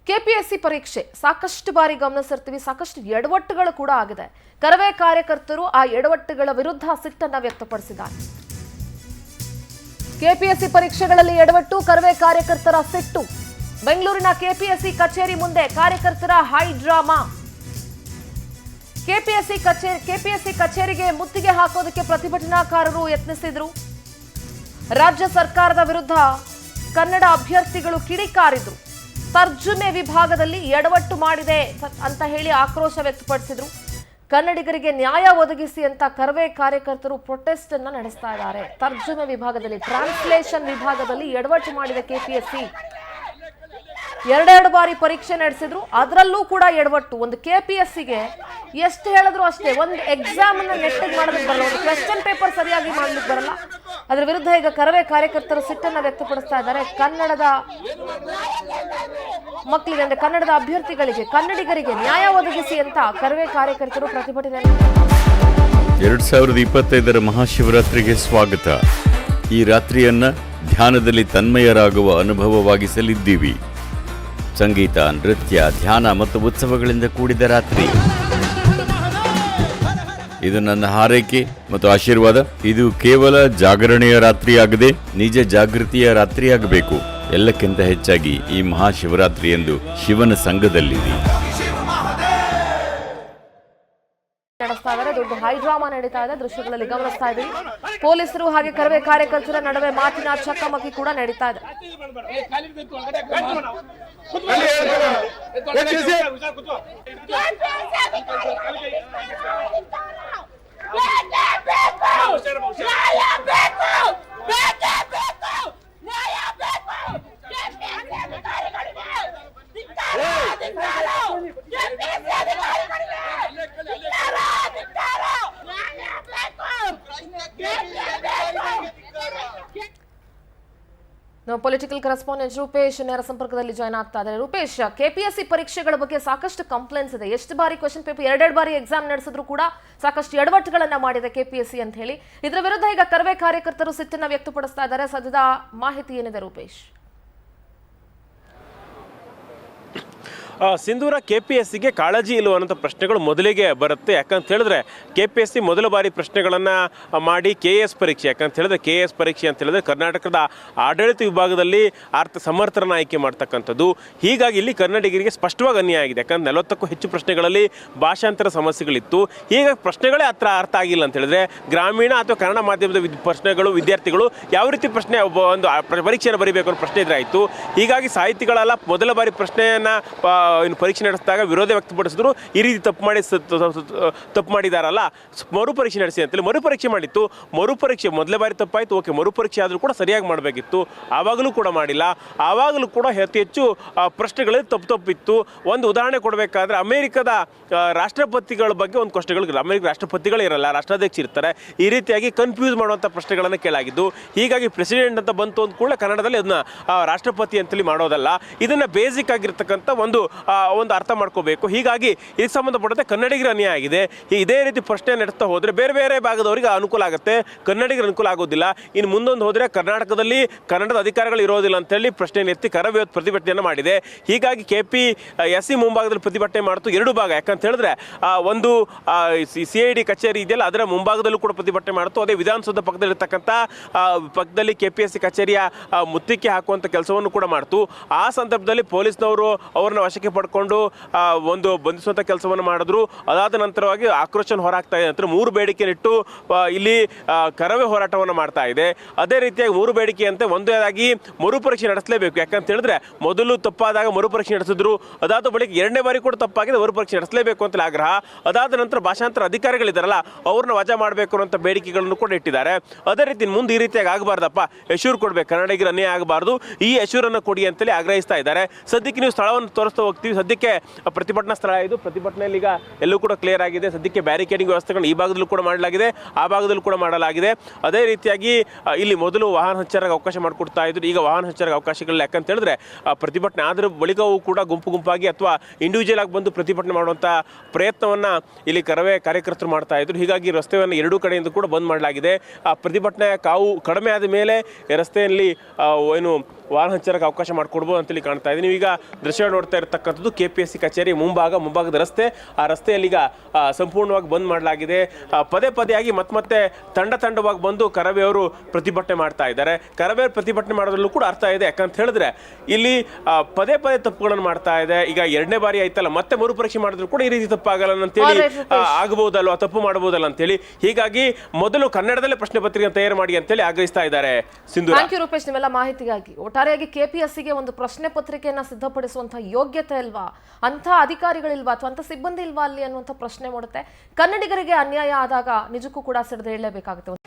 KPSC ಪರೀಕ್ಷೆ ಸಾಕಷ್ಟು ಬಾರಿ ಗಮನಿಸಿರ್ತೀವಿ, ಸಾಕಷ್ಟು ಎಡವಟ್ಟುಗಳು ಕೂಡ ಆಗಿದೆ. ಕರವೇ ಕಾರ್ಯಕರ್ತರು ಆ ಎಡವಟ್ಟುಗಳ ವಿರುದ್ಧ ಸಿಟ್ಟನ್ನು ವ್ಯಕ್ತಪಡಿಸಿದ್ದಾರೆ. ಕೆಪಿಎಸ್ಸಿ ಪರೀಕ್ಷೆಗಳಲ್ಲಿ ಎಡವಟ್ಟು, ಕರವೇ ಕಾರ್ಯಕರ್ತರ ಸಿಟ್ಟು. ಬೆಂಗಳೂರಿನ ಕೆಪಿಎಸ್ಸಿ ಕಚೇರಿ ಮುಂದೆ ಕಾರ್ಯಕರ್ತರ ಹೈ ಡ್ರಾಮಾ. ಕೆಪಿಎಸ್ಸಿ ಕಚೇರಿಗೆ ಮುತ್ತಿಗೆ ಹಾಕೋದಕ್ಕೆ ಪ್ರತಿಭಟನಾಕಾರರು ಯತ್ನಿಸಿದ್ರು. ರಾಜ್ಯ ಸರ್ಕಾರದ ವಿರುದ್ಧ ಕನ್ನಡ ಅಭ್ಯರ್ಥಿಗಳು ಕಿಡಿಕಾರಿದ್ರು. ತರ್ಜುಮೆ ವಿಭಾಗದಲ್ಲಿ ಎಡವಟ್ಟು ಮಾಡಿದೆ ಅಂತ ಹೇಳಿ ಆಕ್ರೋಶ ವ್ಯಕ್ತಪಡಿಸಿದ್ರು. ಕನ್ನಡಿಗರಿಗೆ ನ್ಯಾಯ ಒದಗಿಸಿ ಅಂತ ಕರವೇ ಕಾರ್ಯಕರ್ತರು ಪ್ರೊಟೆಸ್ಟ್ ಅನ್ನ ನಡೆಸ್ತಾ ಇದ್ದಾರೆ. ತರ್ಜುಮೆ ವಿಭಾಗದಲ್ಲಿ, ಟ್ರಾನ್ಸ್ಲೇಷನ್ ವಿಭಾಗದಲ್ಲಿ ಎಡವಟ್ಟು ಮಾಡಿದ ಕೆಪಿಎಸ್ಸಿ ಎರಡೆರಡು ಬಾರಿ ಪರೀಕ್ಷೆ ನಡೆಸಿದ್ರು. ಅದರಲ್ಲೂ ಕೂಡ ಎಡವಟ್ಟು. ಒಂದು ಕೆಪಿಎಸ್ಸಿಗೆ ಎಷ್ಟು ಹೇಳಿದ್ರು ಅಷ್ಟೇ, ಒಂದು ಎಕ್ಸಾಮ್ ಅನ್ನ ನೆಟ್ಟಿಗೆ ಮಾಡೋದಕ್ಕೆ ಬರಲ್ಲ, ಒಂದು ಕ್ವೆಶ್ಚನ್ ಪೇಪರ್ ಸರಿಯಾಗಿ ಮಾಡ್ಲಿಕ್ಕೆ ಬರಲ್ಲ. ಅದರ ವಿರುದ್ಧ ಈಗ ಕರವೇ ಕಾರ್ಯಕರ್ತರು ಸಿಟ್ಟನ್ನ ವ್ಯಕ್ತಪಡಿಸ್ತಾ ಇದ್ದಾರೆ. ಕನ್ನಡದ ಮಕ್ಕಳಿಗೆ ಅಂದ್ರೆ ಕನ್ನಡದ ಅಭ್ಯರ್ಥಿಗಳಿಗೆ, ಕನ್ನಡಿಗರಿಗೆ ನ್ಯಾಯ ಒದಗಿಸಿ ಅಂತ ಕರವೇ ಕಾರ್ಯಕರ್ತರು ಪ್ರತಿಭಟನೆ. 2025 ಮಹಾಶಿವರಾತ್ರಿಗೆ ಸ್ವಾಗತ. ಈ ರಾತ್ರಿಯನ್ನ ಧ್ಯಾನದಲ್ಲಿ ತನ್ಮಯರಾಗುವ ಅನುಭವವಾಗಿಸಲಿದ್ದೀವಿ. ಸಂಗೀತ, ನೃತ್ಯ, ಧ್ಯಾನ ಮತ್ತು ಉತ್ಸವಗಳಿಂದ ಕೂಡಿದ ರಾತ್ರಿ. ಇದು ನನ್ನ ಹಾರೈಕೆ ಮತ್ತು ಆಶೀರ್ವಾದ. ಇದು ಕೇವಲ ಜಾಗರಣೆಯ ರಾತ್ರಿಯಾಗದೆ ನಿಜ ಜಾಗೃತಿಯ ರಾತ್ರಿಯಾಗಬೇಕು. ಎಲ್ಲಕ್ಕಿಂತ ಹೆಚ್ಚಾಗಿ ಈ ಮಹಾಶಿವರಾತ್ರಿಯಂದು ಶಿವನ ಸಂಘದಲ್ಲಿದೆ. ದೊಡ್ಡ ಹೈ ಡ್ರಾಮಾ ನಡೀತಾ ಇದೆ, ದೃಶ್ಯಗಳಲ್ಲಿ ಗಮನಿಸ್ತಾ ಇದ್ದೀವಿ. ಪೊಲೀಸರು ಹಾಗೆ ಕರವೇ ಕಾರ್ಯಕರ್ತರ ನಡುವೆ ಮಾತಿನ ಚಕಮಕಿ ಕೂಡ ನಡೀತಾ ಇದೆ. ಪೊಲಿಟಿಕಲ್ ಕರೆಸ್ಪಾಂಡೆಂಟ್ ರೂಪೇಶ್ ನೇರ ಸಂಪರ್ಕದಲ್ಲಿ ಜಾಯ್ನ್ ಆಗ್ತಾ ಇದ್ದಾರೆ. ರೂಪೇಶ್, ಕೆಪಿಎಸ್ಸಿ ಪರೀಕ್ಷೆಗಳ ಬಗ್ಗೆ ಸಾಕಷ್ಟು ಕಂಪ್ಲೇಂಟ್ಸ್ ಇದೆ. ಎಷ್ಟು ಬಾರಿ ಕ್ವೆಶ್ಚನ್ ಪೇಪರ್, ಎರಡೆರಡು ಬಾರಿ ಎಕ್ಸಾಮ್ ನಡೆಸಿದ್ರು ಕೂಡ ಸಾಕಷ್ಟು ಎಡವಟ್ಟುಗಳನ್ನ ಮಾಡಿದೆ ಕೆಪಿಎಸ್ಸಿ ಅಂತ ಹೇಳಿ. ಇದರ ವಿರುದ್ಧ ಈಗ ಕರವೇ ಕಾರ್ಯಕರ್ತರು ಸಿಟ್ಟನ್ನ ವ್ಯಕ್ತಪಡಿಸ್ತಾ ಇದ್ದಾರೆ. ಸದ್ಯದ ಮಾಹಿತಿ ಏನಿದೆ ರೂಪೇಶ್? ಸಿಂಧೂರ ಕೆಪಿಎಸ್ಸಿಗೆ ಕಾಳಜಿ ಇಲ್ಲವ ಅನ್ನೋ ಪ್ರಶ್ನೆಗಳು ಮೊದಲಿಗೆ ಬರುತ್ತೆ. ಯಾಕಂತ ಹೇಳಿದ್ರೆ ಕೆಪಿಎಸ್ಸಿ ಮೊದಲ ಬಾರಿ ಪ್ರಶ್ನೆಗಳನ್ನು ಮಾಡಿ ಕೆಎಸ್ ಪರೀಕ್ಷೆ, ಯಾಕಂತ ಹೇಳಿದ್ರೆ ಕೆಎಸ್ ಪರೀಕ್ಷೆ ಅಂತ ಹೇಳಿದ್ರೆ ಕರ್ನಾಟಕದ ಆಡಳಿತ ವಿಭಾಗದಲ್ಲಿ ಸಮರ್ಥರನ್ನ ಆಯ್ಕೆ ಮಾಡ್ತಕ್ಕಂಥದ್ದು. ಹೀಗಾಗಿ ಇಲ್ಲಿ ಕನ್ನಡಿಗರಿಗೆ ಸ್ಪಷ್ಟವಾಗಿ ಅನ್ಯಾಯ ಆಗಿದೆ. ಯಾಕಂದ್ರೆ 40ಕ್ಕೂ ಹೆಚ್ಚು ಪ್ರಶ್ನೆಗಳಲ್ಲಿ ಭಾಷಾಂತರ ಸಮಸ್ಯೆಗಳಿತ್ತು. ಹೀಗಾಗಿ ಪ್ರಶ್ನೆಗಳೇ ಅರ್ಥ ಆಗಿಲ್ಲ ಅಂತ ಹೇಳಿದ್ರೆ ಗ್ರಾಮೀಣ ಅಥವಾ ಕನ್ನಡ ಮಾಧ್ಯಮದ ಪ್ರಶ್ನೆಗಳು, ವಿದ್ಯಾರ್ಥಿಗಳು ಯಾವ ರೀತಿ ಒಂದು ಪರೀಕ್ಷೆಯನ್ನು ಬರೀಬೇಕು ಅನ್ನೋ ಪ್ರಶ್ನೆ ಎದುರಾಯಿತು. ಹೀಗಾಗಿ ಸಾಹಿತಿಗಳೆಲ್ಲ ಮೊದಲ ಬಾರಿ ಪ್ರಶ್ನೆಯನ್ನು ಪರೀಕ್ಷೆ ನಡೆಸಿದಾಗ ವಿರೋಧ ವ್ಯಕ್ತಪಡಿಸಿದ್ರು. ಈ ರೀತಿ ತಪ್ಪು ಮಾಡಿದಾರಲ್ಲ, ಮರುಪರೀಕ್ಷೆ ನಡೆಸಿ ಅಂತೇಳಿ ಮರುಪರೀಕ್ಷೆ ಮಾಡಿತ್ತು. ಮರುಪರೀಕ್ಷೆ ಮೊದಲೇ ಬಾರಿ ತಪ್ಪಾಯಿತು, ಓಕೆ, ಮರುಪರೀಕ್ಷೆ ಆದರೂ ಕೂಡ ಸರಿಯಾಗಿ ಮಾಡಬೇಕಿತ್ತು. ಆವಾಗಲೂ ಕೂಡ ಮಾಡಿಲ್ಲ. ಆವಾಗಲೂ ಕೂಡ ಅತಿ ಹೆಚ್ಚು ಪ್ರಶ್ನೆಗಳಲ್ಲಿ ತಪ್ಪಿತ್ತು. ಒಂದು ಉದಾಹರಣೆ ಕೊಡಬೇಕಾದ್ರೆ ಅಮೆರಿಕದ ರಾಷ್ಟ್ರಪತಿಗಳ ಬಗ್ಗೆ ಒಂದು ಪ್ರಶ್ನೆಗಳು, ಅಮೆರಿಕ ರಾಷ್ಟ್ರಪತಿಗಳೇ ಇರಲ್ಲ, ರಾಷ್ಟ್ರಾಧ್ಯಕ್ಷ ಇರ್ತಾರೆ. ಈ ರೀತಿಯಾಗಿ ಕನ್ಫ್ಯೂಸ್ ಮಾಡುವಂಥ ಪ್ರಶ್ನೆಗಳನ್ನು ಕೇಳಾಗಿದ್ದು. ಹೀಗಾಗಿ ಪ್ರೆಸಿಡೆಂಟ್ ಅಂತ ಬಂತು ಅಂದ ಕೂಡ ಕನ್ನಡದಲ್ಲಿ ಅದನ್ನ ರಾಷ್ಟ್ರಪತಿ ಅಂತೇಳಿ ಮಾಡೋದಲ್ಲ. ಇದನ್ನು ಬೇಸಿಕ್ ಆಗಿರ್ತಕ್ಕಂಥ ಒಂದು ಅರ್ಥ ಮಾಡ್ಕೋಬೇಕು. ಹೀಗಾಗಿ ಇದಕ್ಕೆ ಸಂಬಂಧಪಟ್ಟಂತೆ ಕನ್ನಡಿಗರ ಅನ್ಯಾಯ ಆಗಿದೆ. ಇದೇ ರೀತಿ ಪ್ರಶ್ನೆ ನಡೆಸ್ತಾ ಹೋದರೆ ಬೇರೆ ಬೇರೆ ಭಾಗದವರಿಗೆ ಅನುಕೂಲ ಆಗುತ್ತೆ, ಕನ್ನಡಿಗರ ಅನುಕೂಲ ಆಗೋದಿಲ್ಲ. ಇನ್ನು ಮುಂದೊಂದು ಹೋದರೆ ಕರ್ನಾಟಕದಲ್ಲಿ ಕನ್ನಡದ ಅಧಿಕಾರಿಗಳು ಇರೋದಿಲ್ಲ ಅಂತೇಳಿ ಪ್ರಶ್ನೆಯನ್ನು ಎತ್ತಿ ಕರವೇ ಪ್ರತಿಭಟನೆಯನ್ನು ಮಾಡಿದೆ. ಹೀಗಾಗಿ ಕೆಪಿಎಸ್ಸಿ ಮುಂಭಾಗದಲ್ಲಿ ಪ್ರತಿಭಟನೆ ಮಾಡ್ತು. ಎರಡು ಭಾಗ, ಯಾಕಂತ ಹೇಳಿದ್ರೆ ಒಂದು CID ಕಚೇರಿ ಇದೆಯಲ್ಲ, ಅದರ ಮುಂಭಾಗದಲ್ಲೂ ಕೂಡ ಪ್ರತಿಭಟನೆ ಮಾಡ್ತು. ಅದೇ ವಿಧಾನಸೌಧ ಪಕ್ಕದಲ್ಲಿ ಕೆಪಿಎಸ್ಸಿ ಕಚೇರಿಯ ಮುತ್ತಿಗೆ ಹಾಕುವಂಥ ಕೆಲಸವನ್ನು ಕೂಡ ಮಾಡ್ತು. ಆ ಸಂದರ್ಭದಲ್ಲಿ ಪೊಲೀಸ್ನವರು ಅವ್ರನ್ನ ವಶಕ್ಕೆ ಪಡ್ಕೊಂಡು ಒಂದು ಬಂಧಿಸುವಂಥ ಕೆಲಸವನ್ನು ಮಾಡಿದ್ರು. ಅದಾದ ನಂತರವಾಗಿ ಆಕ್ರೋಶ ಹೊರಹಾಕ್ತಾ ಇದೆ. ನಂತರ 3 ಬೇಡಿಕೆನಿಟ್ಟು ಇಲ್ಲಿ ಕರವೇ ಹೋರಾಟವನ್ನು ಮಾಡ್ತಾ ಇದೆ. ಅದೇ ರೀತಿಯಾಗಿ 3 ಬೇಡಿಕೆಯಂತೆ ಒಂದೇದಾಗಿ ಮರುಪರೀಕ್ಷೆ ನಡೆಸಲೇಬೇಕು. ಯಾಕಂತ ಹೇಳಿದ್ರೆ ಮೊದಲು ತಪ್ಪಾದಾಗ ಮರುಪರೀಕ್ಷೆ ನಡೆಸಿದ್ರು. ಅದಾದ ಬಳಿಕ 2ನೇ ಬಾರಿ ಕೂಡ ತಪ್ಪಾಗಿದೆ, ಮರುಪರೀಕ್ಷೆ ನಡೆಸಲೇಬೇಕು ಅಂತ ಆಗ್ರಹ. ಅದಾದ ನಂತರ ಭಾಷಾಂತರ ಅಧಿಕಾರಿಗಳಿದ್ದಾರಲ್ಲ, ಅವ್ರನ್ನ ವಜಾ ಮಾಡಬೇಕು ಅನ್ನೋಂಥ ಬೇಡಿಕೆಗಳನ್ನು ಕೂಡ ಇಟ್ಟಿದ್ದಾರೆ. ಅದೇ ರೀತಿ ಮುಂದೆ ಈ ರೀತಿಯಾಗಿ ಆಗಬಾರ್ದಪ್ಪ, ಎಶ್ಯೂರ್ ಕೊಡ್ಬೇಕು, ಕನ್ನಡಿಗರ ಅನ್ಯಾಯ ಆಗಬಾರ್ದು, ಈ ಎಶ್ಯೂರನ್ನು ಕೊಡಿ ಅಂತೇಳಿ ಆಗ್ರಹಿಸ್ತಾ ಇದ್ದಾರೆ. ಸದ್ಯಕ್ಕೆ ನೀವು ಸ್ಥಳವನ್ನು ತೋರಿಸ್ತಾ ಹೋಗಿ ಹೋಗ್ತೀವಿ. ಸದ್ಯಕ್ಕೆ ಪ್ರತಿಭಟನಾ ಸ್ಥಳ ಇದು. ಪ್ರತಿಭಟನೆಯಲ್ಲಿ ಈಗ ಎಲ್ಲೂ ಕೂಡ ಕ್ಲಿಯರ್ ಆಗಿದೆ. ಸದ್ಯಕ್ಕೆ ಬ್ಯಾರಿಕೇಡಿಂಗ್ ವ್ಯವಸ್ಥೆಗಳನ್ನು ಈ ಭಾಗದಲ್ಲೂ ಕೂಡ ಮಾಡಲಾಗಿದೆ, ಆ ಭಾಗದಲ್ಲೂ ಕೂಡ ಮಾಡಲಾಗಿದೆ. ಅದೇ ರೀತಿಯಾಗಿ ಇಲ್ಲಿ ಮೊದಲು ವಾಹನ ಸಂಚಾರಕ್ಕೆ ಅವಕಾಶ ಮಾಡಿಕೊಡ್ತಾ ಇದ್ರು, ಈಗ ವಾಹನ ಸಂಚಾರಕ್ಕೆ ಅವಕಾಶಗಳಿಲ್ಲ. ಯಾಕಂತ ಹೇಳಿದ್ರೆ ಪ್ರತಿಭಟನೆ ಆದ್ರ ಬಳಿಕವೂ ಕೂಡ ಗುಂಪಾಗಿ ಅಥವಾ ಇಂಡಿವಿಜುವಲ್ ಆಗಿ ಬಂದು ಪ್ರತಿಭಟನೆ ಮಾಡುವಂಥ ಪ್ರಯತ್ನವನ್ನ ಇಲ್ಲಿ ಕರವೇ ಕಾರ್ಯಕರ್ತರು ಮಾಡ್ತಾ ಇದ್ರು. ಹೀಗಾಗಿ ರಸ್ತೆಯನ್ನು ಎರಡೂ ಕಡೆಯಿಂದ ಕೂಡ ಬಂದ್ ಮಾಡಲಾಗಿದೆ. ಆ ಕಾವು ಕಡಿಮೆ ಆದ ಮೇಲೆ ರಸ್ತೆಯಲ್ಲಿ ಏನು ವಾಹನ ಸಂಚಾರಕ್ಕೆ ಅವಕಾಶ ಮಾಡಿಕೊಡ್ಬೋದು ಅಂತೇಳಿ ಕಾಣ್ತಾ ಇದೆ. ನೀವೀಗ ದೃಶ್ಯ ನೋಡ್ತಾ ಇರತಕ್ಕಂಥದ್ದು KPSC ಕಚೇರಿ ಮುಂಭಾಗದ ರಸ್ತೆ. ಆ ರಸ್ತೆಯಲ್ಲಿ ಈಗ ಸಂಪೂರ್ಣವಾಗಿ ಬಂದ್ ಮಾಡಲಾಗಿದೆ. ಪದೇ ಆಗಿ ಮತ್ತೆ ತಂಡವಾಗಿ ಬಂದು ಕರವೇ ಅವರು ಪ್ರತಿಭಟನೆ ಮಾಡ್ತಾ ಇದ್ದಾರೆ. ಕರವೇ ಪ್ರತಿಭಟನೆ ಮಾಡೋದ್ರಲ್ಲೂ ಕೂಡ ಅರ್ಥ ಇದೆ. ಯಾಕಂತ ಹೇಳಿದ್ರೆ ಇಲ್ಲಿ ಪದೇ ತಪ್ಪುಗಳನ್ನು ಮಾಡ್ತಾ ಇದೆ. ಈಗ 2ನೇ ಬಾರಿ ಆಯ್ತಲ್ಲ, ಮತ್ತೆ ಮರುಪರೀಕ್ಷೆ ಮಾಡಿದ್ರು ಕೂಡ ಈ ರೀತಿ ತಪ್ಪಾಗಲ್ಲ ಅಂತೇಳಿ ಆಗಬಹುದಲ್ವ, ತಪ್ಪು ಮಾಡಬಹುದಲ್ಲ ಅಂತೇಳಿ. ಹೀಗಾಗಿ ಮೊದಲು ಕನ್ನಡದಲ್ಲೇ ಪ್ರಶ್ನೆ ಪತ್ರಿಕೆ ತಯಾರು ಮಾಡಿ ಅಂತೇಳಿ ಆಗ್ರಹಿಸ್ತಾ ಇದ್ದಾರೆ. ಸಿಂಧು, ಥ್ಯಾಂಕ್ ಯು ರೂಪೇಶ್ ನಿಮ್ಮೆಲ್ಲ ಮಾಹಿತಿಗಾಗಿ. ಒಟ್ಟಾರೆಯಾಗಿ KPSCಗೆ ಒಂದು ಪ್ರಶ್ನೆ ಪತ್ರಿಕೆಯನ್ನ ಸಿದ್ಧಪಡಿಸುವಂತಹ ಯೋಗ್ಯತೆ ಇಲ್ವಾ, ಅಂತ ಅಧಿಕಾರಿಗಳಿಲ್ವಾ ಅಥವಾ ಅಂತ ಸಿಬ್ಬಂದಿ ಇಲ್ವಾ ಅಲ್ಲಿ ಅನ್ನುವಂಥ ಪ್ರಶ್ನೆ ಮಾಡುತ್ತೆ. ಕನ್ನಡಿಗರಿಗೆ ಅನ್ಯಾಯ ಆದಾಗ ನಿಜಕ್ಕೂ ಕೂಡ ಸಿಡಿದು ಹೇಳಲೇಬೇಕಾಗುತ್ತೆ.